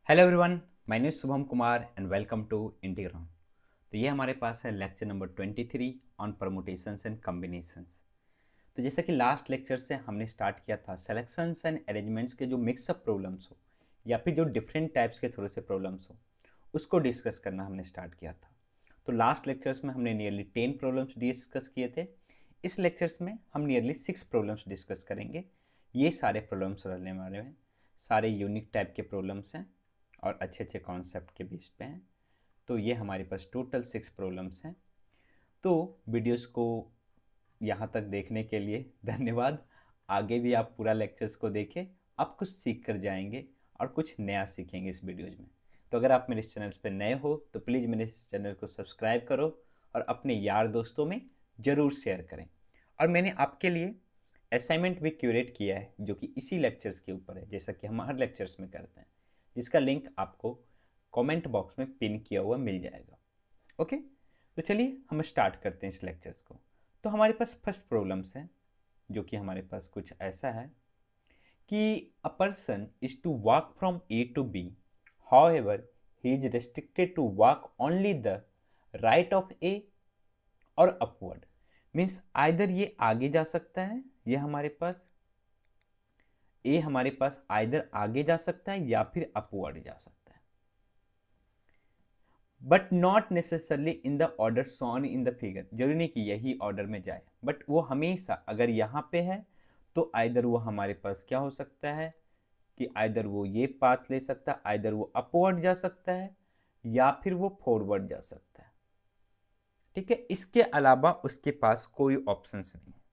Hello everyone, my name is Shubham Kumar and welcome to Integram. तो ये हमारे पास है lecture number 23 on permutations and combinations. तो जैसा कि लास्ट लेक्चर से हमने स्टार्ट किया था सेलेक्शंस एंड अरेंजमेंट्स के जो मिक्सअप प्रॉब्लम्स हो या फिर जो डिफरेंट टाइप्स के थोड़े से प्रॉब्लम्स हो उसको डिस्कस करना हमने स्टार्ट किया था। तो लास्ट लेक्चर्स में हमने नियरली 10 प्रॉब्लम्स डिस्कस किए थे। इस लेक्चर्स में हम नियरली 6 प्रॉब्लम्स डिस्कस करेंगे। ये सारे प्रॉब्लम्स रहने वाले हैं, सारे यूनिक टाइप के प्रॉब्लम्स हैं और अच्छे अच्छे कॉन्सेप्ट के बेस पे हैं। तो ये हमारे पास टोटल 6 प्रॉब्लम्स हैं। तो वीडियोस को यहाँ तक देखने के लिए धन्यवाद। आगे भी आप पूरा लेक्चर्स को देखें, आप कुछ सीख कर जाएंगे और कुछ नया सीखेंगे इस वीडियोज में। तो अगर आप मेरे इस चैनल पर नए हो तो प्लीज़ मेरे इस चैनल को सब्सक्राइब करो और अपने यार दोस्तों में ज़रूर शेयर करें। और मैंने आपके लिए असाइनमेंट भी क्यूरेट किया है जो कि इसी लेक्चर्स के ऊपर है, जैसा कि हम हर लेक्चर्स में करते हैं, जिसका लिंक आपको कमेंट बॉक्स में पिन किया हुआ मिल जाएगा। ओके, तो चलिए हम स्टार्ट करते हैं इस लेक्चर्स को। तो हमारे पास फर्स्ट प्रॉब्लम्स है जो कि हमारे पास कुछ ऐसा है कि a person is to walk from A to B, however he is restricted to walk only the right of A और अपवर्ड। मीन्स आइदर ये आगे जा सकता है, ये हमारे पास ए हमारे पास आइदर आगे जा सकता है या फिर अपवर्ड जा सकता है, but not necessarily in the order shown in the figure. जरूरी नहीं कि यही ऑर्डर में जाए, बट वो हमेशा अगर यहाँ पे है तो आइदर वो हमारे पास क्या हो सकता है कि आइदर वो ये पाथ ले सकता है, आइदर वो अपवर्ड जा सकता है या फिर वो फॉरवर्ड जा सकता है। ठीक है, इसके अलावा उसके पास कोई ऑप्शंस नहीं है।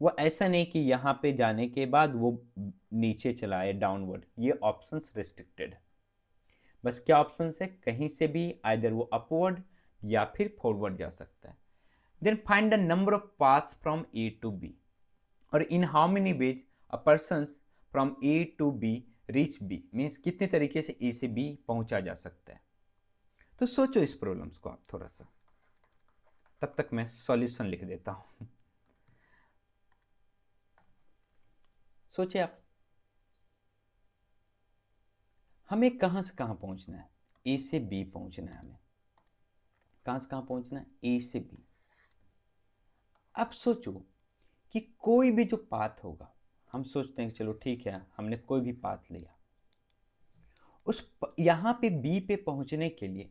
वो ऐसा नहीं कि यहाँ पे जाने के बाद वो नीचे चलाए डाउनवर्ड, ये ऑप्शंस रिस्ट्रिक्टेड है। बस क्या ऑप्शंस है, कहीं से भी आइदर वो अपवर्ड या फिर फॉरवर्ड जा सकता है। Then find the number of paths from A to B, और in how many ways a person from A to B reach B. Means कितने तरीके से ए से बी पहुंचा जा सकता है। तो सोचो इस प्रॉब्लम्स को आप थोड़ा सा, तब तक मैं सॉल्यूशन लिख देता हूं। सोचिए आप, हमें कहां से कहां पहुंचना है, ए से बी पहुंचना है। हमें कहां से कहां पहुंचना है, ए से बी। अब सोचो कि कोई भी जो पाथ होगा, हम सोचते हैं कि चलो ठीक है हमने कोई भी पाथ लिया, यहां पे बी पे पहुंचने के लिए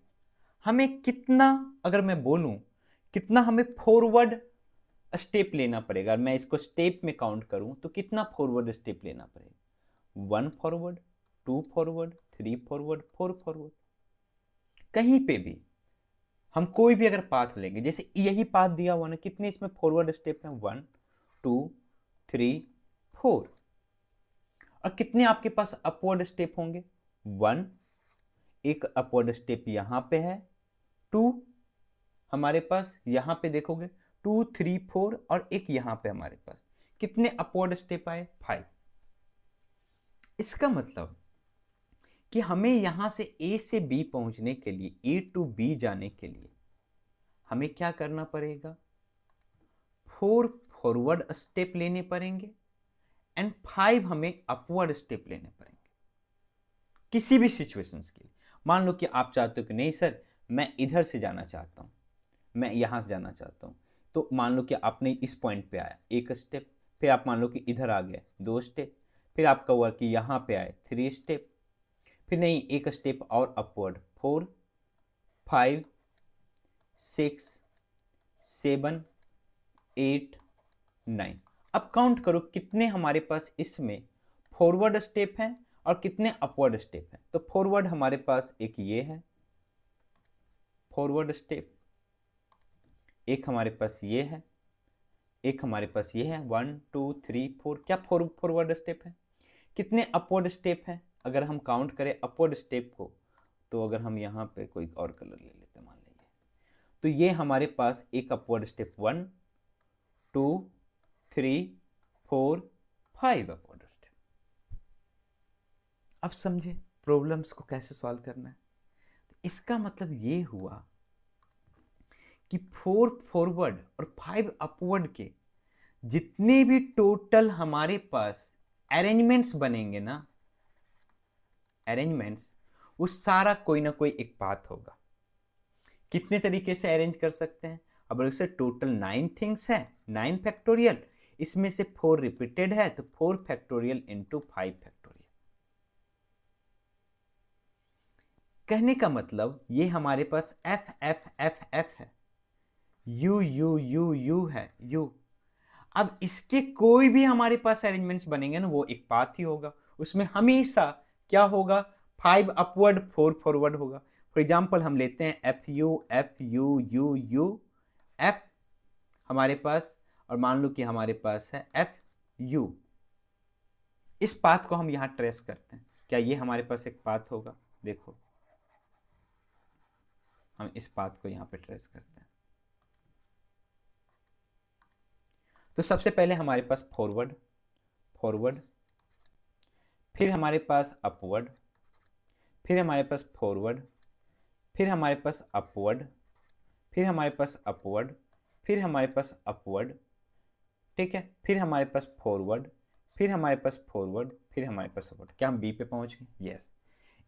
हमें कितना, अगर मैं बोलूं कितना हमें फॉरवर्ड स्टेप लेना पड़ेगा। अगर मैं इसको स्टेप में काउंट करूं तो कितना फॉरवर्ड स्टेप लेना पड़ेगा, 1 फॉरवर्ड, 2 फॉरवर्ड, 3 फॉरवर्ड, 4 फॉरवर्ड। कहीं पे भी हम कोई भी अगर पाथ लेंगे, जैसे यही पाथ दिया हुआ ना, कितने इसमें फॉरवर्ड स्टेप हैं, 1 2 3 4। और कितने आपके पास अपवर्ड स्टेप होंगे, 1, एक अपवर्ड स्टेप यहां पे है, 2 हमारे पास यहां पे देखोगे, 2 3 4, और एक यहां पे हमारे पास कितने अपवर्ड स्टेप आए, 5। इसका मतलब कि हमें यहां से ए से बी पहुंचने के लिए, ए टू बी जाने के लिए हमें क्या करना पड़ेगा, 4 फॉरवर्ड स्टेप लेने पड़ेंगे एंड 5 हमें अपवर्ड स्टेप लेने पड़ेंगे किसी भी सिचुएशंस के लिए। मान लो कि आप चाहते हो कि नहीं सर मैं इधर से जाना चाहता हूं, मैं यहां से जाना चाहता हूं, तो मान लो कि आपने इस पॉइंट पे आया, एक स्टेप, फिर आप मान लो कि इधर आ गए, 2 स्टेप, फिर आपका हुआ कि यहां पे आए, 3 स्टेप, फिर नहीं एक स्टेप और अपवर्ड, 4 5 6 7 8 9। अब काउंट करो कितने हमारे पास इसमें फॉरवर्ड स्टेप हैं और कितने अपवर्ड स्टेप हैं। तो फॉरवर्ड हमारे पास एक ये है फॉरवर्ड स्टेप, एक हमारे पास ये है, एक हमारे पास ये है, 1 2 3 4। क्या फॉरवर्ड स्टेप है, कितने अपवर्ड स्टेप हैं अगर हम काउंट करें अपवर्ड स्टेप को, तो अगर हम यहाँ पे कोई और कलर ले लेते मान लीजिए, तो ये हमारे पास एक अपवर्ड स्टेप, 1 2 3 4 5 अपवर्ड स्टेप। अब समझे प्रॉब्लम्स को कैसे सॉल्व करना है। तो इसका मतलब ये हुआ कि 4 फॉरवर्ड और 5 अपवर्ड के जितने भी टोटल हमारे पास अरेंजमेंट्स बनेंगे ना, अरेंजमेंट्स, वो सारा कोई ना कोई एक पाथ होगा। कितने तरीके से अरेंज कर सकते हैं? अब अगर टोटल 9 थिंग्स है, 9 फैक्टोरियल, इसमें से 4 रिपीटेड है तो 4 फैक्टोरियल इंटू 5 फैक्टोरियल। कहने का मतलब ये हमारे पास एफ एफ एफ एफ है, यू यू यू यू है, यू। अब इसके कोई भी हमारे पास अरेंजमेंट्स बनेंगे ना, वो एक पाथ ही होगा। उसमें हमेशा क्या होगा? 5 अपवर्ड 4 फॉरवर्ड होगा। फॉर एग्जाम्पल हम लेते हैं F you you U F हमारे पास, और मान लो कि हमारे पास है एफ यू। इस पाथ को हम यहां ट्रेस करते हैं, क्या ये हमारे पास एक पाथ होगा? देखो हम इस पाथ को यहां पे ट्रेस करते हैं। तो सबसे पहले हमारे पास फॉरवर्ड, फॉरवर्ड, फिर हमारे पास अपवर्ड, फिर हमारे पास फॉरवर्ड, फिर हमारे पास अपवर्ड, फिर हमारे पास अपवर्ड, फिर हमारे पास अपवर्ड, ठीक है, फिर हमारे पास फॉरवर्ड, फिर हमारे पास फॉरवर्ड, फिर हमारे पास अपवर्ड। क्या हम बी पे पहुंच गए? यस।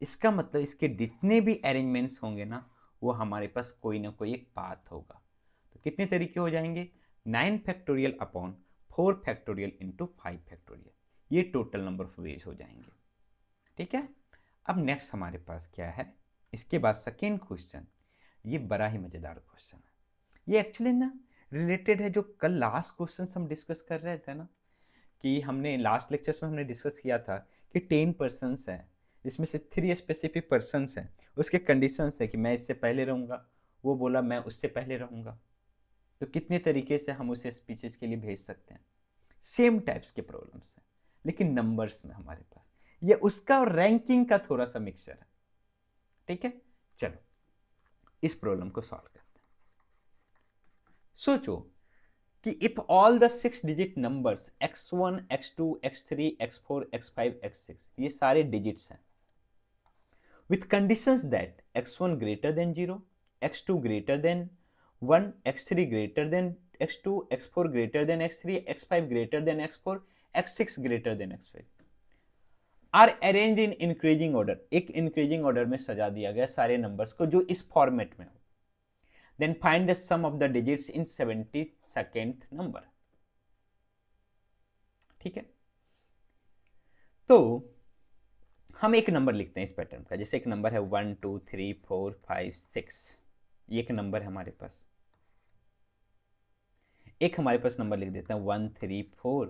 इसका मतलब इसके जितने भी अरेंजमेंट्स होंगे ना, वो हमारे पास कोई ना कोई एक पाथ होगा। तो कितने तरीके हो जाएंगे? 9 factorial upon 4 factorial into 5 factorial, ये टोटल नंबर ऑफ वेज हो जाएंगे। ठीक है। अब नेक्स्ट हमारे पास क्या है? इसके बाद सेकेंड क्वेश्चन, ये बड़ा ही मजेदार क्वेश्चन है। ये एक्चुअली ना रिलेटेड है जो कल लास्ट क्वेश्चन हम डिस्कस कर रहे थे ना, कि हमने लास्ट लेक्चर्स में हमने डिस्कस किया था कि 10 पर्सनस हैं, जिसमें से 3 स्पेसिफिक पर्सनस हैं, उसके कंडीशंस है कि मैं इससे पहले रहूँगा, वो बोला मैं उससे पहले रहूँगा। तो कितने तरीके से हम उसे स्पीचेस के लिए भेज सकते हैं? सेम टाइप्स के प्रॉब्लम्स हैं, लेकिन नंबर्स में हमारे पास ये उसका और रैंकिंग का थोड़ा सा मिक्सचर है। ठीक है, चलो इस प्रॉब्लम को सॉल्व करते हैं। सोचो कि if all the 6 digit numbers x1 x2 x3 x4 x5 x6, ये सारे डिजिट्स हैं, with conditions that x1 greater than 0, x2 greater than 1, x3 greater than x2, x4 greater than x3, x5 greater than x4, x6 greater than x5, are arranged in increasing order। एक increasing order में सजा दिया गया सारे numbers को जो इस format में हो। Then find the sum of the digits in 72nd number। ठीक है, तो हम एक नंबर लिखते हैं इस पैटर्न का। जैसे एक नंबर है 1 2 3 4 5 6, ये एक नंबर है हमारे पास। एक हमारे पास नंबर लिख देते हैं 1 3 4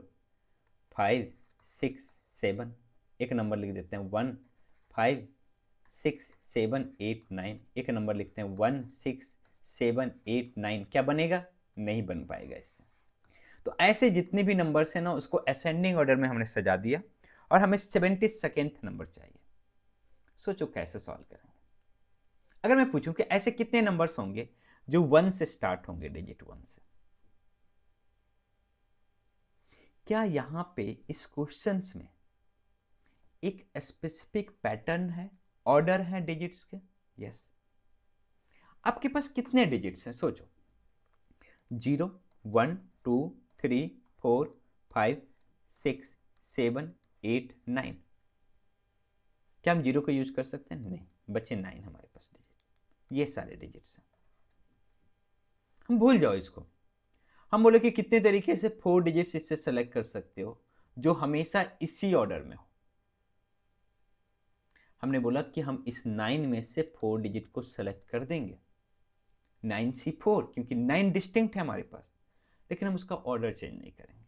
5 6 7, एक नंबर लिख देते हैं 1 5 6 7 8 9, एक नंबर लिखते हैं 1 6 7 8 9। क्या बनेगा? नहीं बन पाएगा इससे। तो ऐसे जितने भी नंबर्स हैं ना, उसको असेंडिंग ऑर्डर में हमने सजा दिया, और हमें 72nd नंबर चाहिए। सोचो कैसे सॉल्व करेंगे। अगर मैं पूछूं कि ऐसे कितने नंबर्स होंगे जो 1 से स्टार्ट होंगे, डिजिट 1 से, क्या यहां पे इस क्वेश्चंस में एक स्पेसिफिक पैटर्न है, ऑर्डर है डिजिट्स के? यस। आपके पास कितने डिजिट्स हैं? सोचो 0 1 2 3 4 5 6 7 8 9। क्या हम 0 को यूज कर सकते हैं? नहीं, बचे 9 हमारे पास डिजिट। ये सारे डिजिट्स हैं, हम भूल जाओ इसको। हम बोले कि कितने तरीके से 4 डिजिट्स इससे सेलेक्ट कर सकते हो जो हमेशा इसी ऑर्डर में हो। हमने बोला कि हम इस 9 में से 4 डिजिट को सेलेक्ट कर देंगे, 9C4, क्योंकि 9 डिस्टिंक्ट है हमारे पास, लेकिन हम उसका ऑर्डर चेंज नहीं करेंगे।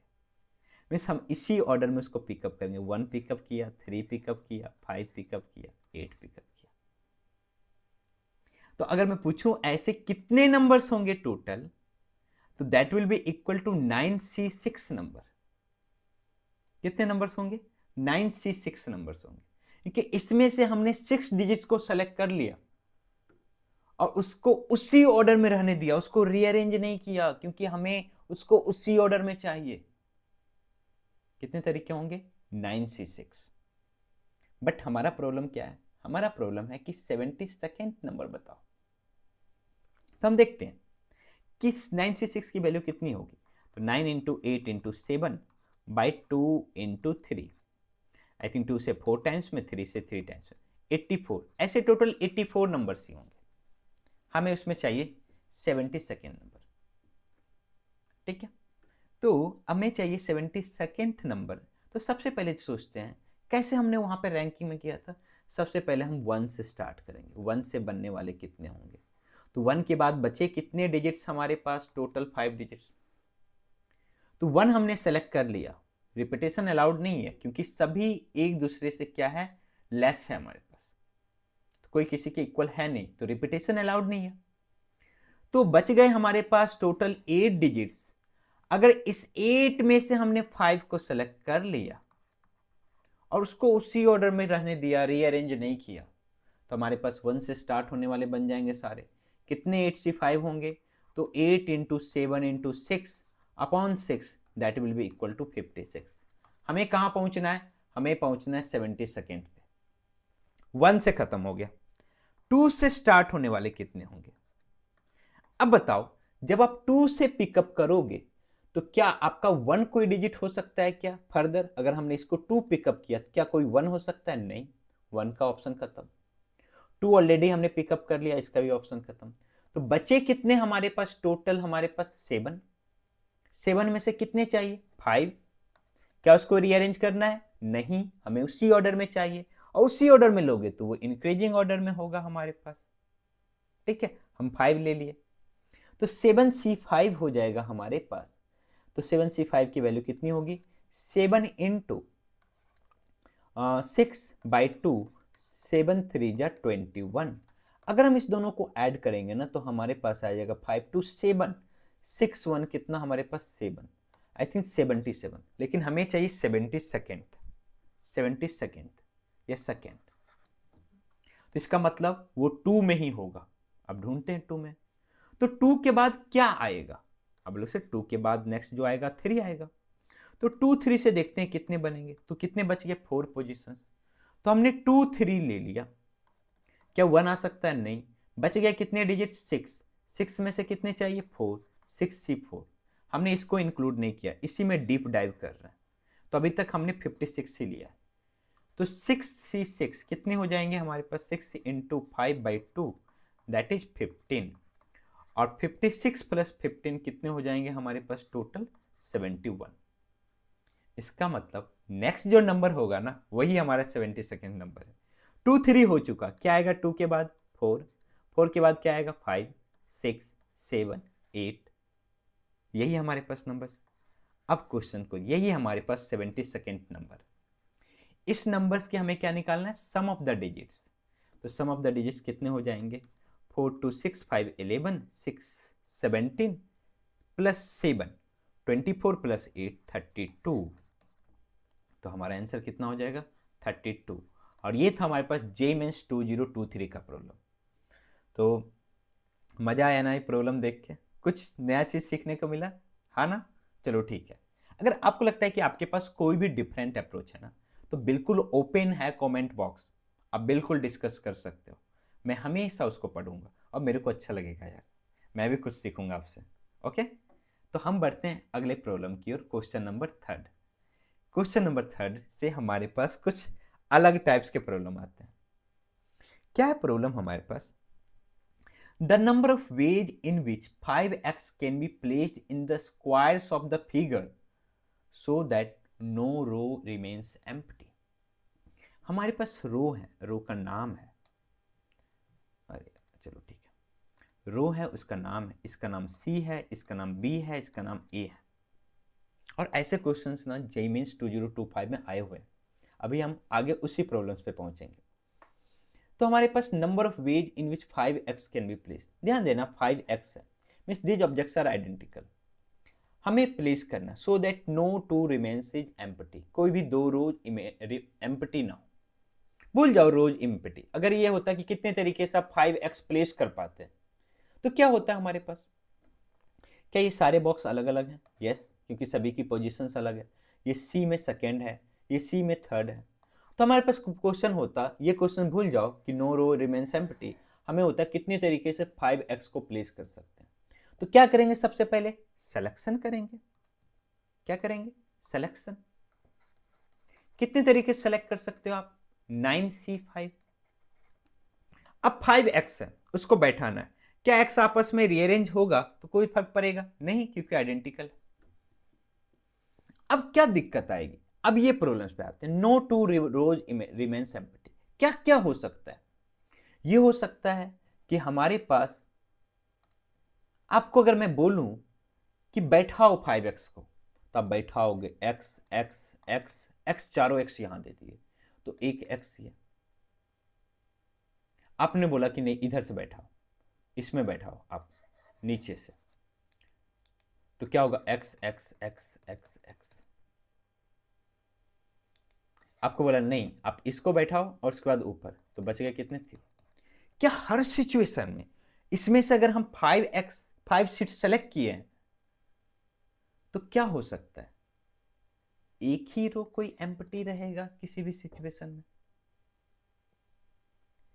मीन्स हम इसी ऑर्डर में उसको पिकअप करेंगे। 1 पिकअप किया, 3 पिकअप किया, 5 पिकअप किया, 8 पिकअप किया। तो अगर मैं पूछूं ऐसे कितने नंबर्स होंगे टोटल, तो that will be equal to 9C6 number. कितने नंबर्स होंगे? 9C6 नंबर्स होंगे, क्योंकि इसमें से हमने 6 डिजिट्स को सेलेक्ट कर लिया और उसको उसी ऑर्डर में रहने दिया, उसको रीअरेंज नहीं किया, क्योंकि हमें उसको उसी ऑर्डर में चाहिए। कितने तरीके होंगे? 9C6। बट हमारा प्रॉब्लम क्या है? हमारा प्रॉब्लम है कि 72nd नंबर बताओ। तो हम देखते हैं कि 9C6 की वैल्यू कितनी होगी। तो 9 into 8 into 7 by 2 into 3, I think 2 से 4 टाइम्स में, 3 से 3 टाइम्स में, 84, ऐसे टोटल 84 नंबर्स ही होंगे। हमें उसमें चाहिए 72nd नंबर, ठीक है। तो हमें चाहिए 72nd नंबर। तो सबसे पहले सोचते हैं कैसे हमने वहां पे रैंकिंग में किया था। सबसे पहले हम 1 से स्टार्ट करेंगे। 1 से बनने वाले कितने होंगे, तो 1 के बाद बचे कितने डिजिट्स हमारे पास, टोटल 5 डिजिट्स। तो 1 हमने सेलेक्ट कर लिया, रिपीटेशन अलाउड नहीं है क्योंकि सभी एक दूसरे से क्या है, लेस है हमारे पास, तो कोई किसी के इक्वल है नहीं, तो रिपीटेशन अलाउड नहीं है। तो बच गए हमारे पास टोटल 8 डिजिट्स। अगर इस 8 में से हमने 5 को सेलेक्ट कर लिया और उसको उसी ऑर्डर में रहने दिया, रीअरेंज नहीं किया, तो हमारे पास 1 से स्टार्ट होने वाले बन जाएंगे सारे। कितने 8 से 5 होंगे, तो 8 into 7 into 6 upon 6 that will be equal to 56। हमें कहां पहुंचना है, हमें पहुंचना है 72nd पे। 1 से खत्म हो गया। 2 से स्टार्ट होने वाले कितने होंगे। अब बताओ, जब आप 2 से पिकअप करोगे तो क्या आपका 1 कोई डिजिट हो सकता है क्या फर्दर। अगर हमने इसको 2 पिकअप किया क्या कोई 1 हो सकता है, नहीं, 1 का ऑप्शन खत्म। 2 ऑलरेडी हमने पिकअप कर लिया, इसका भी ऑप्शन खत्म। तो बचे कितने हमारे पास, टोटल हमारे पास 7। 7 में से कितने चाहिए, 5। क्या उसको रीअरेंज करना है, नहीं, हमें उसी ऑर्डर में चाहिए, और उसी ऑर्डर में लोगे तो वो इंक्रीजिंग ऑर्डर में होगा हमारे पास, ठीक है। हम 5 ले लिए, तो 7C5 हो जाएगा हमारे पास। तो 7C5 की वैल्यू कितनी होगी, 7 इंटू 6/2, 7 3 जा 21। अगर हम इस दोनों को ऐड करेंगे ना तो हमारे पास आ जाएगा 5 2 7 6 1 कितना हमारे पास 7, आई थिंक 77, लेकिन हमें चाहिए 72nd या सेकेंड। तो इसका मतलब वो 2 में ही होगा। अब ढूंढते हैं 2 में, तो 2 के बाद क्या आएगा, अब लोग से 2 के बाद नेक्स्ट जो आएगा 3 आएगा। तो 2 3 से देखते हैं कितने बनेंगे, तो कितने बच गए, 4 पोजीशंस। तो हमने 2 3 ले लिया, क्या 1 आ सकता है, नहीं। बच गया कितने डिजिट, 6। 6 में से कितने चाहिए, 4, 6C4। हमने इसको इंक्लूड नहीं किया, इसी में डीप डाइव कर रहे हैं, तो अभी तक हमने 56 ही लिया है। तो 6C6 कितने हो जाएंगे हमारे पास, 6 इंटू 5/2 दैट इज 15, और 56 प्लस 15 कितने हो जाएंगे हमारे पास, टोटल 71। इसका मतलब नेक्स्ट जो नंबर होगा ना वही हमारा 72nd नंबर है। 2 3 हो चुका, क्या आएगा 2 के बाद, 4, 4 के बाद क्या आएगा, 5 6 7 8, यही हमारे पास नंबर। अब क्वेश्चन को, यही हमारे पास 72nd नंबर। इस नंबर्स के हमें क्या निकालना है, सम ऑफ द डिजिट्स। तो सम ऑफ द डिजिट्स कितने हो जाएंगे, 4 2 6 5 11 6 17 प्लस 7 24 प्लस 8 32। तो हमारा आंसर कितना हो जाएगा, 32। और ये था हमारे पास JEE Mains 2023 का प्रॉब्लम। तो मजा आया ना ये प्रॉब्लम देख के, कुछ नया चीज सीखने को मिला, हाँ ना। चलो ठीक है, अगर आपको लगता है कि आपके पास कोई भी डिफरेंट अप्रोच है ना, तो बिल्कुल ओपन है कमेंट बॉक्स, आप बिल्कुल डिस्कस कर सकते हो। मैं हमेशा उसको पढ़ूंगा और मेरे को अच्छा लगेगा यार, मैं भी कुछ सीखूंगा आपसे। ओके, तो हम बढ़ते हैं अगले प्रॉब्लम की ओर, क्वेश्चन नंबर 3। क्वेश्चन नंबर 3 से हमारे पास कुछ अलग टाइप्स के प्रॉब्लम आते हैं। क्या है प्रॉब्लम हमारे पास, the number of ways in which 5x can be placed in the squares of the figure so that no row remains empty. हमारे पास रो है, रो का नाम है, अरे चलो ठीक है, रो है उसका नाम है, इसका नाम C है, इसका नाम B है, इसका नाम A है। और ऐसे क्वेश्चंस ना JEE Mains 2025 में आए हुए हैं। अभी हम आगे उसी प्रॉब्लम्स पे पहुंचेंगे। तो हमारे पास number of ways in which 5x can be placed, ध्यान देना 5x है, means these objects are identical, हमें प्लेस करना so that no two remains is empty, कोई भी दो रोज एम्प्टी ना हो। भूल जाओ रोज एम्प्टी। अगर ये होता कि कितने तरीके से आप 5x प्लेस कर पाते हैं, तो क्या होता है हमारे पास, क्या ये सारे बॉक्स अलग अलग हैं, यस, क्योंकि सभी की पोजीशंस अलग है। ये C में सेकेंड है, ये C में थर्ड है। तो हमारे पास क्वेश्चन होता, ये क्वेश्चन भूल जाओ कि नो रो रिमेन्स एम्प्टी, हमें होता कितने तरीके से 5x को प्लेस कर सकते हैं। तो क्या करेंगे, सबसे पहले सिलेक्शन करेंगे। क्या करेंगे, सिलेक्शन। कितने तरीके से सेलेक्ट कर सकते हो आप, 9C5, अब 5x है, उसको बैठाना है। क्या x आपस में रीअरेंज होगा तो कोई फर्क पड़ेगा नहीं, क्योंकि आइडेंटिकल है। अब क्या दिक्कत आएगी, अब ये प्रॉब्लम्स पे आते हैं। No two rows remains empty. क्या क्या हो सकता है? ये हो सकता है कि हमारे पास, आपको अगर मैं बोलूं कि बैठाओ 5x को, तो आप बैठाओगे x x x x, चारों x यहां दे दिए, तो एक x ये। आपने बोला कि नहीं इधर से बैठाओ, इसमें बैठाओ आप नीचे से, तो क्या होगा x x x x x। आपको बोला नहीं आप इसको बैठाओ और उसके बाद ऊपर, तो बच गए कितने थे। क्या हर सिचुएशन में इसमें से अगर हम 5 सीट सेलेक्ट किए हैं तो क्या हो सकता है, एक ही रो कोई एम्प्टी रहेगा किसी भी सिचुएशन में,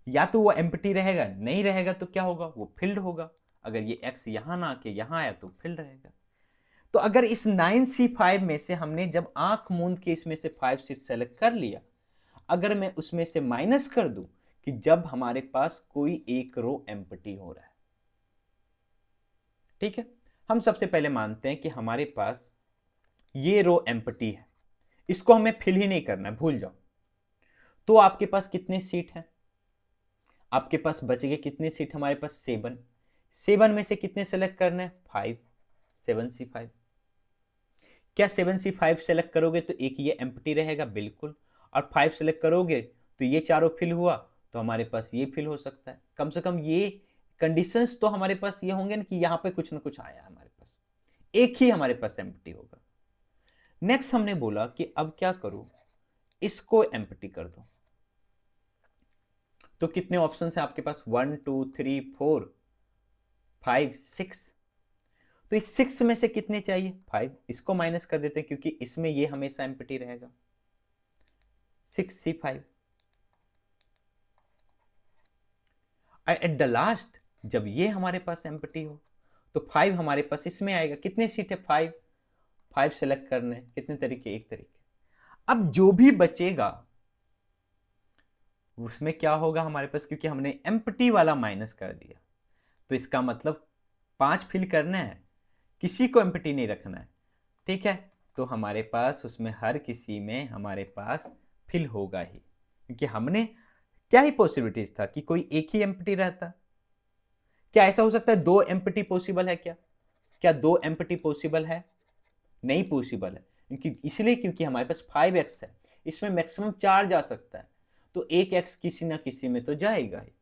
या तो वो एम्प्टी रहेगा, नहीं रहेगा तो क्या होगा, वो फिल्ड होगा। अगर ये x यहां ना आके यहां आया तो फिल्ड रहेगा। तो अगर इस 9C5 में से हमने जब आंख मूंद के इसमें से 5 सीट सेलेक्ट कर लिया, अगर मैं उसमें से माइनस कर दूं कि जब हमारे पास कोई एक रो एम्प्टी हो रहा है, ठीक है, हम सबसे पहले मानते हैं कि हमारे पास ये रो एम्प्टी है, इसको हमें फिल ही नहीं करना है, भूल जाओ। तो आपके पास कितने सीट हैं, आपके पास बच गए कितने सीट, हमारे पास 7। 7 में से कितने सेलेक्ट करने हैं, 5, 7C5। क्या 7C5 सेलेक्ट करोगे तो एक ये एम्प्टी रहेगा, बिल्कुल। और 5 सेलेक्ट करोगे तो ये चारों फिल हुआ, तो हमारे पास ये फिल हो सकता है। कम से कम ये कंडीशंस तो हमारे पास ये होंगे ना कि यहां पे कुछ ना कुछ आया, हमारे पास एक ही हमारे पास एम्प्टी होगा। नेक्स्ट हमने बोला कि अब क्या करूं, इसको एम्प्टी कर दो। तो कितने ऑप्शन है आपके पास, 1 2 3 4 5 6। तो इस 6 में से कितने चाहिए, 5। इसको माइनस कर देते हैं क्योंकि इसमें ये हमेशा एम्प्टी रहेगा, 6C5। एट द लास्ट जब ये हमारे पास एम्प्टी हो तो 5 हमारे पास इसमें आएगा। कितने सीट है, 5। 5 सेलेक्ट करने कितने तरीके, एक तरीके। अब जो भी बचेगा उसमें क्या होगा हमारे पास, क्योंकि हमने एम्प्टी वाला माइनस कर दिया, तो इसका मतलब 5 फिल करना है, किसी को एम्प्टी नहीं रखना है, ठीक है। तो हमारे पास उसमें हर किसी में हमारे पास फिल होगा ही, क्योंकि हमने क्या ही पॉसिबिलिटीज था कि कोई एक ही एम्प्टी रहता। क्या ऐसा हो सकता है 2 एम्प्टी पॉसिबल है, क्या क्या 2 एम्प्टी पॉसिबल है, नहीं पॉसिबल है, क्योंकि इसलिए क्योंकि हमारे पास 5x है, इसमें मैक्सिमम 4 जा सकता है, तो एक x किसी ना किसी में तो जाएगा ही।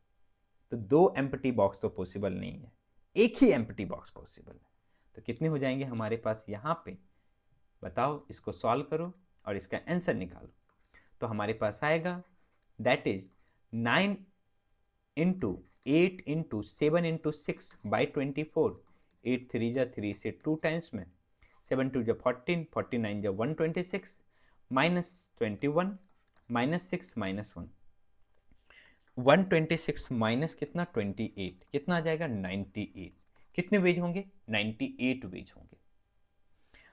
तो 2 एम्प्टी बॉक्स तो पॉसिबल नहीं है, एक ही एम्प्टी बॉक्स पॉसिबल है। तो कितने हो जाएंगे हमारे पास यहां पे, बताओ, इसको सॉल्व करो और इसका आंसर निकालो। तो हमारे पास आएगा that is 9 into 8 into 7 into 6 by 24। 8 3 जा 3 से 2 टाइम्स में, 7 2 जा 14, 49 जा 126, माइनस 21, माइनस 6 माइनस 1, 126 माइनस कितना 28, कितना आ जाएगा 98। कितने वेज होंगे, 98 वेज होंगे।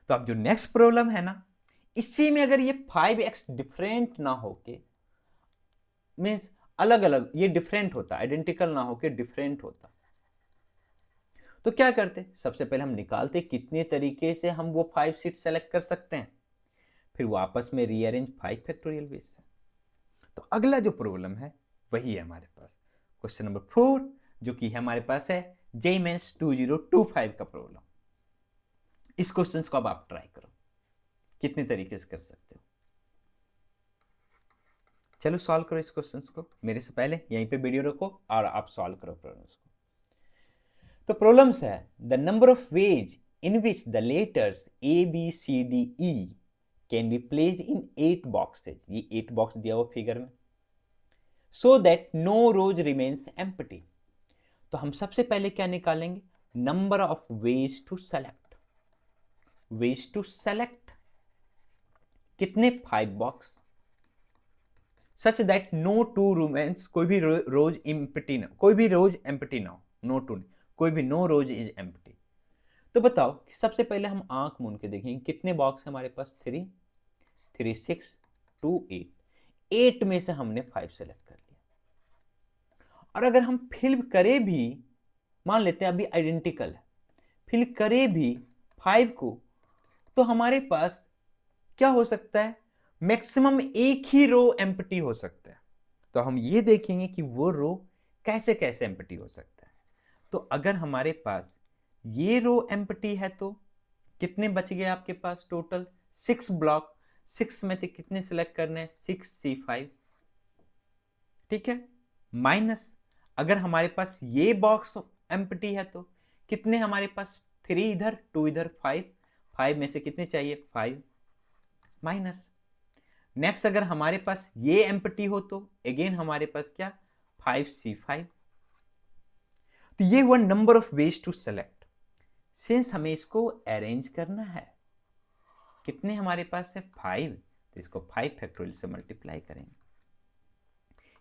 तो अब जो नेक्स्ट प्रॉब्लम है ना, इसी में अगर ये 5x डिफरेंट ना होके, मीन्स अलग अलग, ये डिफरेंट होता, आइडेंटिकल ना होके डिफरेंट होता, तो क्या करते, सबसे पहले हम निकालते कितने तरीके से हम वो 5 सीट सेलेक्ट कर सकते हैं, फिर वो आपस में रीअरेंज 5 फैक्टोरियल बेस से। तो अगला जो प्रॉब्लम है वही है हमारे पास, क्वेश्चन नंबर 4, जो कि हमारे पास है JEE Mains 2025 का प्रॉब्लम। इस क्वेश्चन को अब आप ट्राई करो, कितने तरीके से कर सकते हो। चलो सॉल्व करो इस क्वेश्चन को, मेरे से पहले यहीं पे वीडियो रखो और आप सॉल्व करो प्रॉब्लम्स को। तो प्रॉब्लम्स है, the number of ways in which the letters ABCDE can be placed in 8 boxes, ये 8 बॉक्स दिया हुआ फिगर में, so that no rows remains empty. तो हम सबसे पहले क्या निकालेंगे, number of ways to select. Ways to select कितने, 5 box, such that no two remains, कोई भी रोज एम्प्टी ना, कोई भी रोज एम्प्टी ना हो, नो टू, कोई भी नो रोज इज एम्प्टी। तो बताओ कि सबसे पहले हम आंख मूंद के देखेंगे कितने बॉक्स है हमारे पास, 3 3 6 2 8। 8 में से हमने 5 सेलेक्ट कर लिया, और अगर हम फिल करें भी, मान लेते हैं अभी आइडेंटिकल है, फिल करें भी 5 को, तो हमारे पास क्या हो सकता है, मैक्सिमम एक ही रो एम्प्टी हो सकता है। तो हम ये देखेंगे कि वो रो कैसे कैसे एम्प्टी हो सकता है। तो अगर हमारे पास ये रो एम्प्टी है तो कितने बच गए आपके पास टोटल 6 ब्लॉक, 6 में से कितने सिलेक्ट करने हैं, 6C5, ठीक है, माइनस अगर हमारे पास ये बॉक्स एम्प्टी है तो कितने हमारे पास, 3 इधर 2 इधर, 5 में से कितने चाहिए, 5, माइनस नेक्स्ट अगर हमारे पास ये एम्प्टी हो तो अगेन हमारे पास क्या, 5C5। तो ये हुआ number of ways to select. Since हमें इसको अरेंज करना है, कितने हमारे पास है, 5, तो इसको 5 फैक्टोरियल से मल्टीप्लाई करेंगे,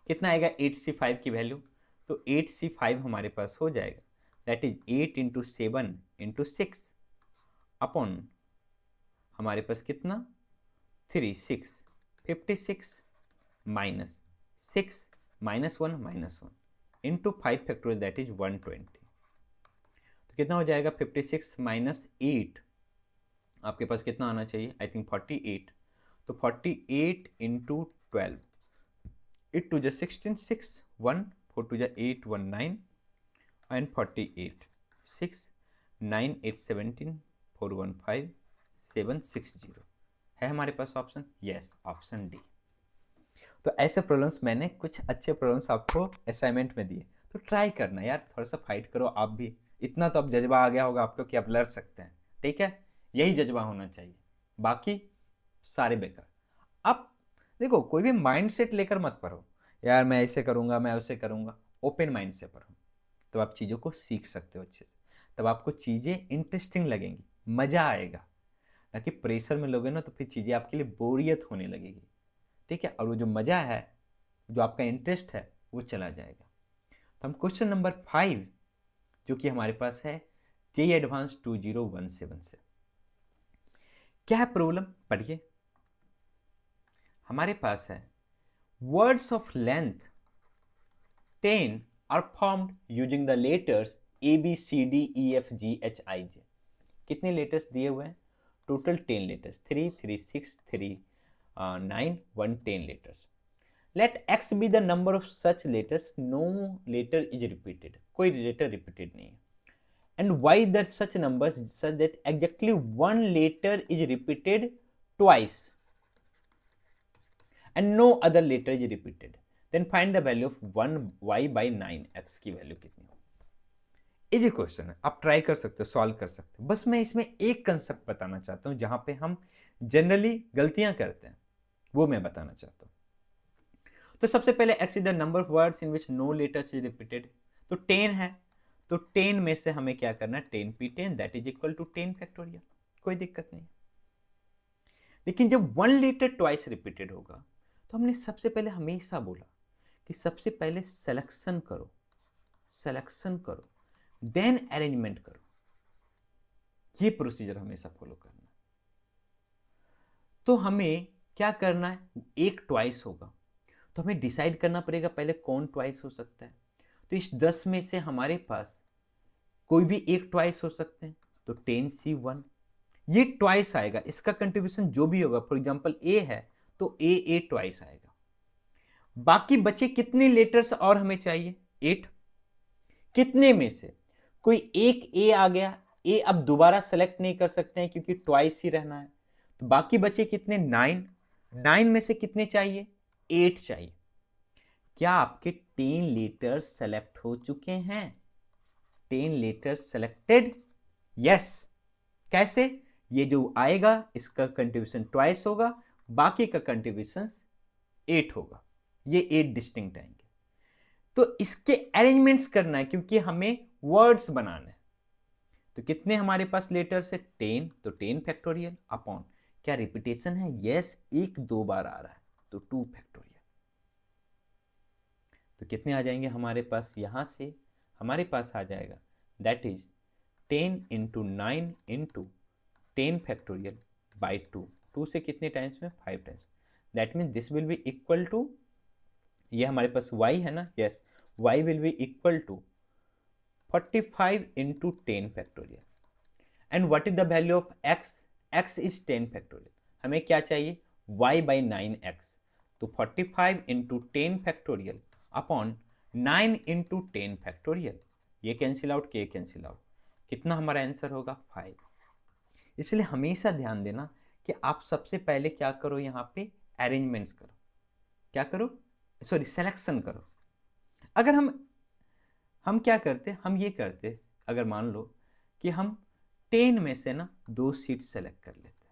कितना आएगा 8C5 की वैल्यू, तो 8C5 हमारे पास हो जाएगा, that is 8 into 7 into 6 upon हमारे पास कितना 3, 6, 56 minus 6 -1 into 5 factorial that is 120। तो कितना हो जाएगा 56 माइनस 8, आपके पास कितना आना चाहिए, आई थिंक 48। तो 48 इंटू 12, 8 2 16, 6 1 4 2 8 1 9 एंड 48 6 9 8 17 4 1 5 7 6 0 है हमारे पास ऑप्शन, यस ऑप्शन डी। तो ऐसे प्रॉब्लम्स मैंने कुछ अच्छे प्रॉब्लम्स आपको असाइनमेंट में दिए, तो ट्राई करना यार, थोड़ा सा फाइट करो आप भी, इतना तो अब जज्बा आ गया होगा आपको कि आप लड़ सकते हैं, ठीक है, यही जज्बा होना चाहिए, बाकी सारे बेकार। अब देखो कोई भी माइंड सेट लेकर मत पढ़ो, यार मैं ऐसे करूँगा मैं वैसे करूँगा, ओपन माइंड से पढ़ो, तो आप चीज़ों को सीख सकते हो अच्छे से, तब आपको चीज़ें इंटरेस्टिंग लगेंगी, मज़ा आएगा, ना कि प्रेशर में लोगे ना तो फिर चीज़ें आपके लिए बोरियत होने लगेगी, ठीक है, और वो जो मज़ा है, जो आपका इंटरेस्ट है, वो चला जाएगा। तो हम क्वेश्चन नंबर 5 जो कि हमारे पास है JEE एडवांस 2017 से, क्या है प्रॉब्लम पढ़िए। हमारे पास है words of length 10 are formed using the letters ABCDEFGHIJ। कितने लेटर्स दिए हुए हैं, total 10 letters, 3 3 6 3 9 1 10 letters. Let x be the number of such letters, no letter is repeated, कोई letter repeated नहीं है, and y that such numbers such that exactly one letter is repeated twice and no other letter is repeated, then find the value of 1y by 9x की value कितनी हो। Easy question है, आप try कर सकते हो, solve कर सकते हो, बस मैं इसमें एक कंसेप्ट बताना चाहता हूं जहां पे हम जनरली गलतियां करते हैं, वो मैं बताना चाहता हूं। तो सबसे पहले x is the number of words in which no letters is repeated, तो 10 है, तो 10 में से हमें क्या करना है, 10p10 that is equal to 10 factorial, कोई दिक्कत नहीं। लेकिन जब 1 लेटर ट्वाइस रिपीटेड होगा तो हमने सबसे पहले हमेशा बोला कि सबसे पहले सिलेक्शन करो, सिलेक्शन करो देन अरेंजमेंट करो, ये प्रोसीजर हमेशा फॉलो करना। तो हमें क्या करना है, एक ट्वाइस होगा तो हमें डिसाइड करना पड़ेगा पहले कौन ट्वाइस हो सकता है। तो इस 10 में से हमारे पास कोई भी एक ट्वाइस हो सकते हैं, तो 10C1 ये ट्वाइस आएगा, इसका कंट्रीब्यूशन जो भी होगा, फॉर एग्जांपल ए है तो ए ट्वाइस आएगा। बाकी बचे कितने लेटर्स और हमें चाहिए, 8, कितने में से कोई एक ए आ गया, ए अब दोबारा सेलेक्ट नहीं कर सकते हैं क्योंकि ट्वाइस ही रहना है, तो बाकी बचे कितने, 9 में से कितने चाहिए, 8 चाहिए। क्या आपके 10 लेटर्स सेलेक्ट हो चुके हैं, 10 लेटर्स सेलेक्टेड, यस। कैसे, ये जो आएगा इसका कंट्रीब्यूशन ट्वाइस होगा, बाकी का कंट्रीब्यूशन 8 होगा, ये 8 डिस्टिंक्ट आएंगे। तो इसके अरेंजमेंट्स करना है क्योंकि हमें वर्ड्स बनाना है। तो कितने हमारे पास लेटर्स है, 10, तो 10 फैक्टोरियल अपॉन, क्या रिपीटेशन है, यस, एक 2 बार आ रहा है तो 2 फैक्टोरियल। तो कितने आ जाएंगे हमारे पास, यहां से हमारे पास आ जाएगा that is 10 into 9 into 10 factorial by 2 से कितने टाइम्स में, 5 times, that mean this will be equal to, ये हमारे पास y है ना, yes, y will be equal to 45 into 10 factorial. And what is the value of x? x is 10 factorial. हमें क्या चाहिए? y by 9x. तो 45 into 10 factorial upon 9 into 10 factorial. ये कैंसिल आउट, के कैंसिल आउट, कितना हमारा आंसर होगा? 5. इसलिए हमेशा ध्यान देना कि आप सबसे पहले क्या करो, यहाँ पे अरेंजमेंट्स करो, क्या करो, सॉरी सिलेक्शन करो. अगर हम क्या करते, हम ये करते, अगर मान लो कि हम 10 में से ना 2 सीट सेलेक्ट कर लेते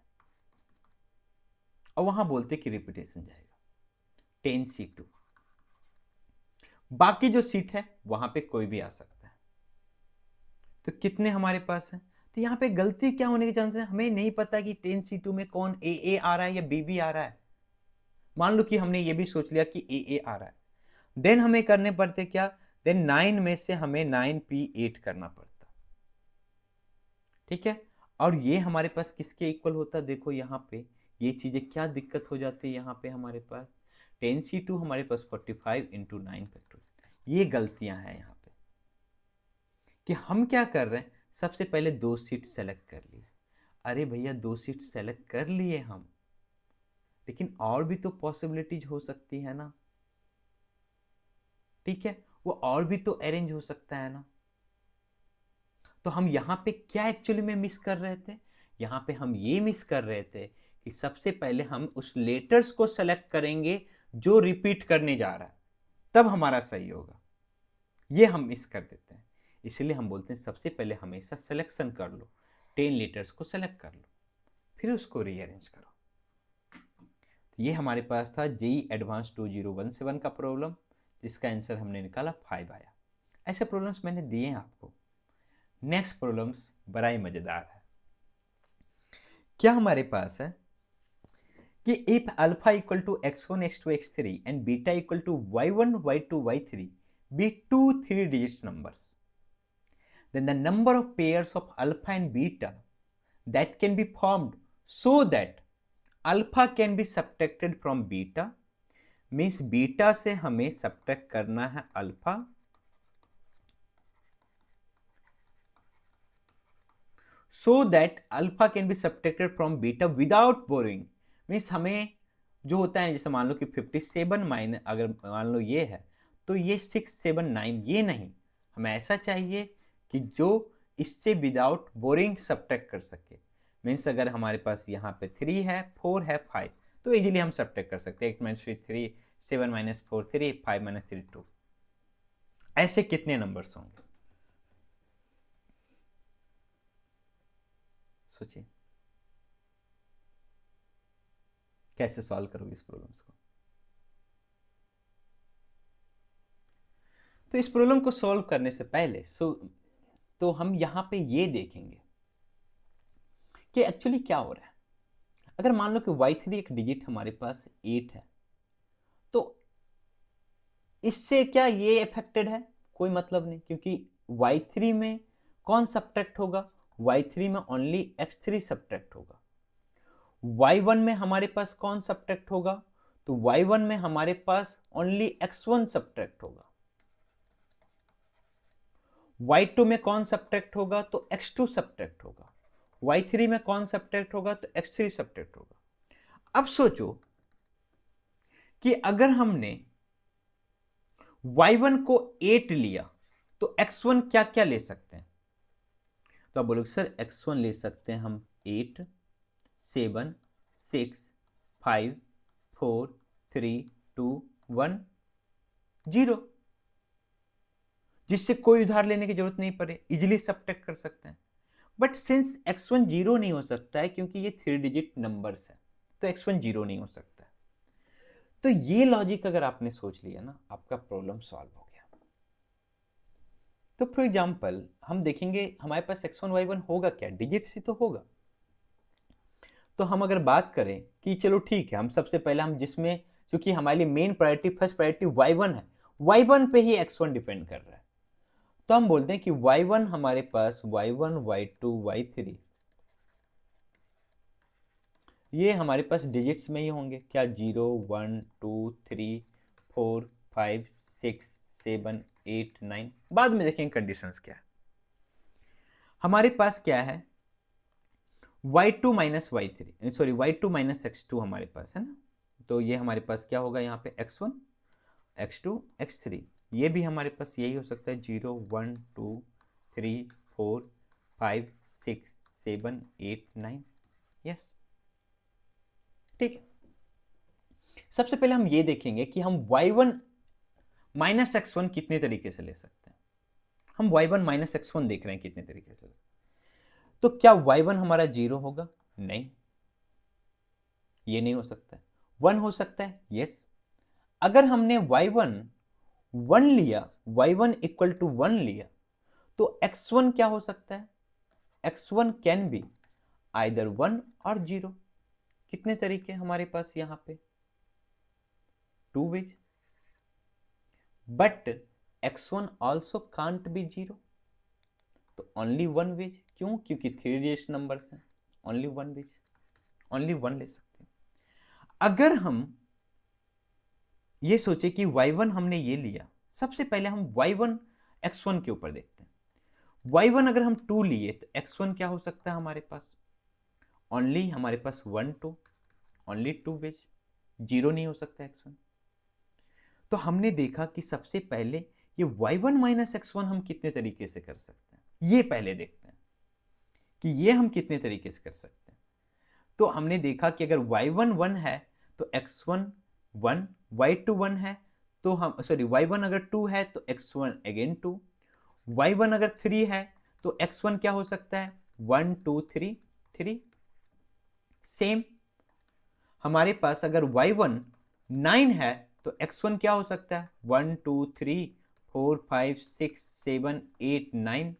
और वहां बोलते कि रिपीटेशन जाएगा 10C2, बाकी जो सीट है वहां पे कोई भी आ सकता है. तो कितने हमारे पास है? तो यहाँ पे गलती क्या होने के चांस है? हमें नहीं पता कि 10C2 में कौन ए आ रहा है या बी आ रहा है. मान लो कि हमने ये भी सोच लिया कि ए आ रहा है, देन हमें करने पड़ते क्या? देन 9 में से हमें 9P8 करना पड़ता. ठीक है, और ये हमारे पास किसके इक्वल होता? देखो यहाँ पे ये चीजें क्या दिक्कत हो जाती है. यहाँ पे हमारे पास 10C2 हमारे पास 45 into 9 फैक्टोरियल. ये गलतियां हैं यहाँ पे कि हम क्या कर रहे हैं, सबसे पहले 2 सीट सेलेक्ट कर लिए. अरे भैया 2 सीट सेलेक्ट कर लिए हम, लेकिन और भी तो पॉसिबिलिटीज हो सकती है ना. ठीक है, वो और भी तो अरेंज हो सकता है ना. तो हम यहां पे क्या एक्चुअली में मिस कर रहे थे? यहां पे हम ये मिस कर रहे थे कि सबसे पहले हम उस लेटर्स को सेलेक्ट करेंगे जो रिपीट करने जा रहा है, तब हमारा सही होगा. ये हम मिस कर देते हैं. इसलिए हम बोलते हैं सबसे पहले हमेशा सिलेक्शन कर लो, 10 लेटर्स को सेलेक्ट कर लो, फिर उसको रीअरेंज करो. ये हमारे पास था जेईई एडवांस 2017 का प्रॉब्लम, जिसका आंसर हमने निकाला 5 आया. ऐसे प्रॉब्लम्स मैंने दिए हैं आपको. नेक्स्ट प्रॉब्लम्स बड़ा ही मजेदार है. क्या हमारे पास है कि if alpha equal to x1 x2 x3 and beta equal to y1 y2 y3 be 2 3-digit numbers, then the number of pairs of alpha and beta that can be formed so that alpha can be subtracted from beta, means beta से हमें subtract करना है alpha, so that alpha can be subtracted from beta without borrowing. means हमें जो होता है, जैसे मान लो कि 57 माइनस, अगर मान लो ये है तो ये 679, ये नहीं, हमें ऐसा चाहिए कि जो इससे विदाउट बोरिंग सब्ट्रैक्ट कर सके. मीन्स अगर हमारे पास यहाँ पे 3 है, 4 है, 5, तो इजीली हम सब्ट्रैक्ट कर सकते हैं. 8 - 3 3, 7 - 4 3, 5 - 3 2. ऐसे कितने नंबर्स होंगे? सोचिए कैसे सॉल्व करोगे इस प्रॉब्लम्स को. तो इस प्रॉब्लम को सॉल्व करने से पहले तो हम यहां पे ये देखेंगे कि एक्चुअली क्या हो रहा है. अगर मान लो कि y3 एक डिजिट हमारे पास 8 है, तो इससे क्या ये अफेक्टेड है? कोई मतलब नहीं, क्योंकि y3 में कौन सब्ट्रैक्ट होगा? y3 में ओनली x3 सब्ट्रैक्ट होगा. y1 में हमारे पास कौन सब्ट्रैक्ट होगा? तो y1 में हमारे पास ओनली x1 सब्ट्रैक्ट होगा. y2 में कौन सब्ट्रैक्ट होगा? तो x2 सब्ट्रैक्ट होगा. y3 में कौन सब्ट्रैक्ट होगा? तो x3 सब्ट्रैक्ट होगा. अब सोचो कि अगर हमने y1 को 8 लिया तो x1 क्या क्या ले सकते हैं? तो आप बोलोगे सर x1 ले सकते हैं हम 8, 7, 6, 5, 4, 3, 2, 1, 0, जिससे कोई उधार लेने की जरूरत नहीं पड़े, इजिली सब्ट्रैक्ट कर सकते हैं. बट सिंस x1 जीरो नहीं हो सकता है क्योंकि ये 3 डिजिट नंबर्स है, तो x1 जीरो नहीं हो सकता है. तो ये लॉजिक अगर आपने सोच लिया ना, आपका प्रॉब्लम सॉल्व हो गया. तो फॉर एग्जांपल हम देखेंगे हमारे पास x1 y1 होगा क्या? डिजिट्स ही तो होगा. तो हम अगर बात करें कि चलो ठीक है, हम सबसे पहले हम जिसमें, क्योंकि हमारे लिए main priority, first priority y1 है, y1 पे ही x1 डिपेंड कर रहा है, तो हम बोलते हैं कि y1 हमारे पास y1 y2 y3 ये हमारे पास डिजिट्स में ही होंगे. क्या? 0 1 2 3 4 5 6 7 8 9, बाद में देखेंगे कंडीशंस क्या है। हमारे पास क्या है, y2 minus y3, sorry y2 minus x2 हमारे पास है ना। तो ये हमारे पास क्या होगा यहाँ पे, x1 x2 x3, ये भी हमारे पास यही हो सकता है 0 1 2 3 4 5 6 7 8 9। यस, ठीक है। सबसे पहले हम ये देखेंगे कि हम y1 माइनस x1 कितने तरीके से ले सकते हैं। हम y1 माइनस x1 देख रहे हैं कितने तरीके से। तो क्या y1 हमारा 0 होगा? नहीं, ये नहीं हो सकता है। 1 हो सकता है, यस। अगर हमने y1 1 लिया, y1 इक्वल टू 1 लिया, तो x1 क्या हो सकता है? x1 कैन बी आइदर 1 और 0। कितने तरीके हमारे पास यहां पे? 2 ways, but x1 also can't be 0, तो ओनली 1 way। क्यों? क्योंकि 3 डिजिट नंबर है, ओनली 1 way, ओनली 1 ले सकते हैं। अगर हम ये सोचे कि y1 हमने ये लिया, सबसे पहले हम y1 x1 के ऊपर देखते हैं। y1 अगर हम 2 लिए तो x1 क्या हो सकता है हमारे पास? ओनली हमारे पास 1 2, ओनली 2 वेज, 0 नहीं हो सकता x1। तो हमने देखा कि सबसे पहले ये y1 माइनस x1 हम कितने तरीके से कर सकते हैं, ये पहले देखते हैं कि ये हम कितने तरीके से कर सकते हैं। तो हमने देखा कि अगर y1 1 है तो x1 1, y2 1 है तो हम, सॉरी y1 अगर 2 है तो x1 अगेन 2, y1 अगर 3 है तो x1 क्या हो सकता है? 1 2 3 3। सेम हमारे पास अगर y1 9 है तो x1 क्या हो सकता है? 1 2 3 4 5 6 7 8 9।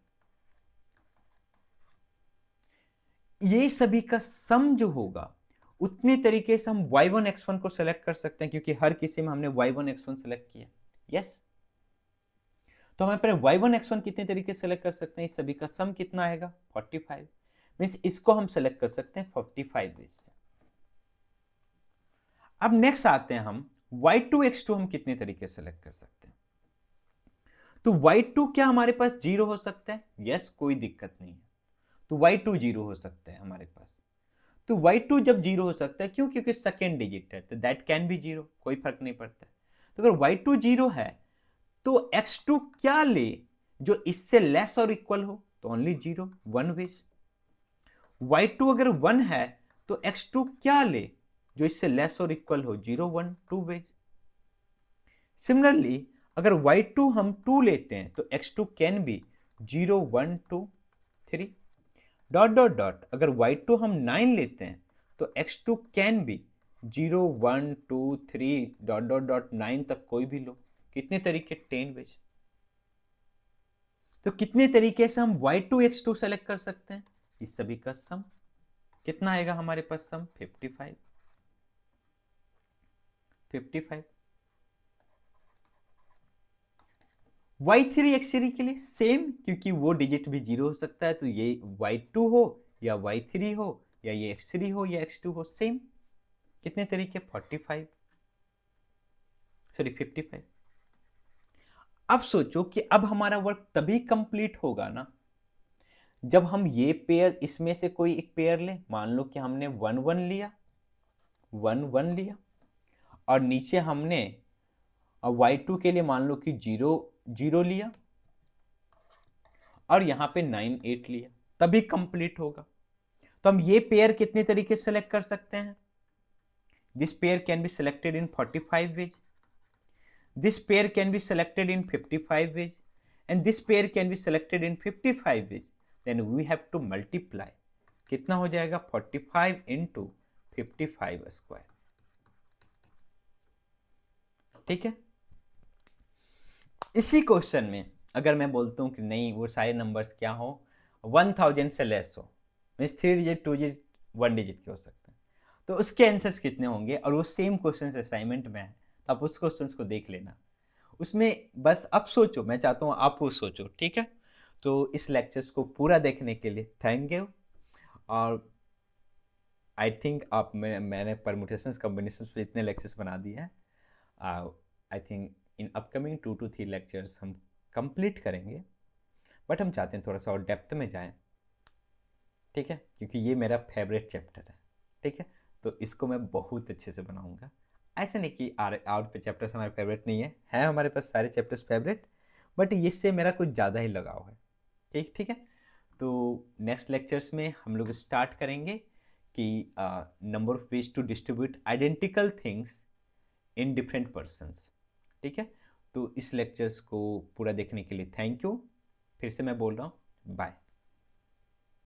ये सभी का सम जो होगा उतने तरीके से हम y1 x1 को सेलेक्ट कर सकते हैं, क्योंकि हर किसी में हमने y1 x1 सेलेक्ट किया। यस, तो हमें पहले y1 x1 कितने तरीके से सेलेक्ट कर सकते हैं, इस सभी का सम कितना आएगा? 45। मींस इसको हम सेलेक्ट कर सकते हैं 45 वेज से। अब नेक्स्ट आते हैं हम y2 x2 हम कितने तरीके से सेलेक्ट कर सकते हैं। तो y2 क्या हमारे पास 0 हो सकता है? यस, कोई दिक्कत नहीं है। तो y2 0 हो सकता है हमारे पास। तो y2 जब 0 हो सकता है, क्यों? क्योंकि सेकेंड डिजिट है, तो दैट कैन बी 0, कोई फर्क नहीं पड़ता है। तो अगर y2 0 है तो x2 क्या ले जो इससे लेस और इक्वल हो? तो ओनली 0, 1 वेज। y2 अगर 1 है तो x2 क्या ले जो इससे लेस और इक्वल हो? 0 1, 2 वेज। सिमिलरली अगर y2 हम 2 लेते हैं तो x2 can be 0 1 2 3 dot dot dot. अगर y2 हम 9 लेते हैं तो x2 can be 0 1 2 3 dot dot dot 9 तक कोई भी लो। कितने तरीके? 10 वेज। तो कितने तरीके से हम y2 x2 सेलेक्ट कर सकते हैं? इस सभी का सम कितना आएगा हमारे पास? सम 55 55। y3 x3 के लिए सेम, क्योंकि वो डिजिट भी 0 हो सकता है, तो ये y2 हो या y3 हो या ये x3 हो या x2 हो, सेम। कितने तरीके? 45, सॉरी 55। अब सोचो कि अब हमारा वर्क तभी कंप्लीट होगा ना जब हम ये पेयर, इसमें से कोई एक पेयर ले। मान लो कि हमने 1 1 लिया, 1 1 लिया, और नीचे हमने y2 के लिए मान लो कि 0 0 लिया, और यहां पे 9 8 लिया, तभी कंप्लीट होगा। तो हम ये पेयर कितने तरीके से सेलेक्ट कर सकते हैं? This pair can be selected in 45 ways, this pair can be selected in 55 ways, and this pair can be selected in 55 ways. Then we have to multiply. कितना हो जाएगा? 45 इंटू 55 स्क्वायर। ठीक है। इसी क्वेश्चन में अगर मैं बोलता हूं कि नहीं, वो सारे नंबर्स क्या हो, 1000 से लेस हो, मीन्स 3 डिजिट 2 डिजिट 1 डिजिट के हो सकते हैं, तो उसके आंसर्स कितने होंगे? और वो सेम क्वेश्चन असाइनमेंट में है, तो आप उस क्वेश्चन को देख लेना। उसमें बस अब सोचो, मैं चाहता हूँ आप वो सोचो, ठीक है। तो इस लेक्चर्स को पूरा देखने के लिए थैंक यू। और आई थिंक आप मैंने परमुटेशंस कॉम्बिनेशंस पे इतने लेक्चर्स बना दिए हैं। I think in upcoming 2 to 3 lectures हम कंप्लीट करेंगे, बट हम चाहते हैं थोड़ा सा और डेप्थ में जाएं, ठीक है, क्योंकि ये मेरा फेवरेट चैप्टर है, ठीक है। तो इसको मैं बहुत अच्छे से बनाऊंगा। ऐसे नहीं कि और पे चैप्टर्स हमारे फेवरेट नहीं है हमारे पास सारे चैप्टर्स फेवरेट, बट इससे मेरा कुछ ज़्यादा ही लगाव है, ठीक ठीक है। तो नेक्स्ट लेक्चर्स में हम लोग स्टार्ट करेंगे कि number of ways to distribute identical things in different persons, ठीक है। तो इस लेक्चर्स को पूरा देखने के लिए थैंक यू। फिर से मैं बोल रहा हूँ, बाय।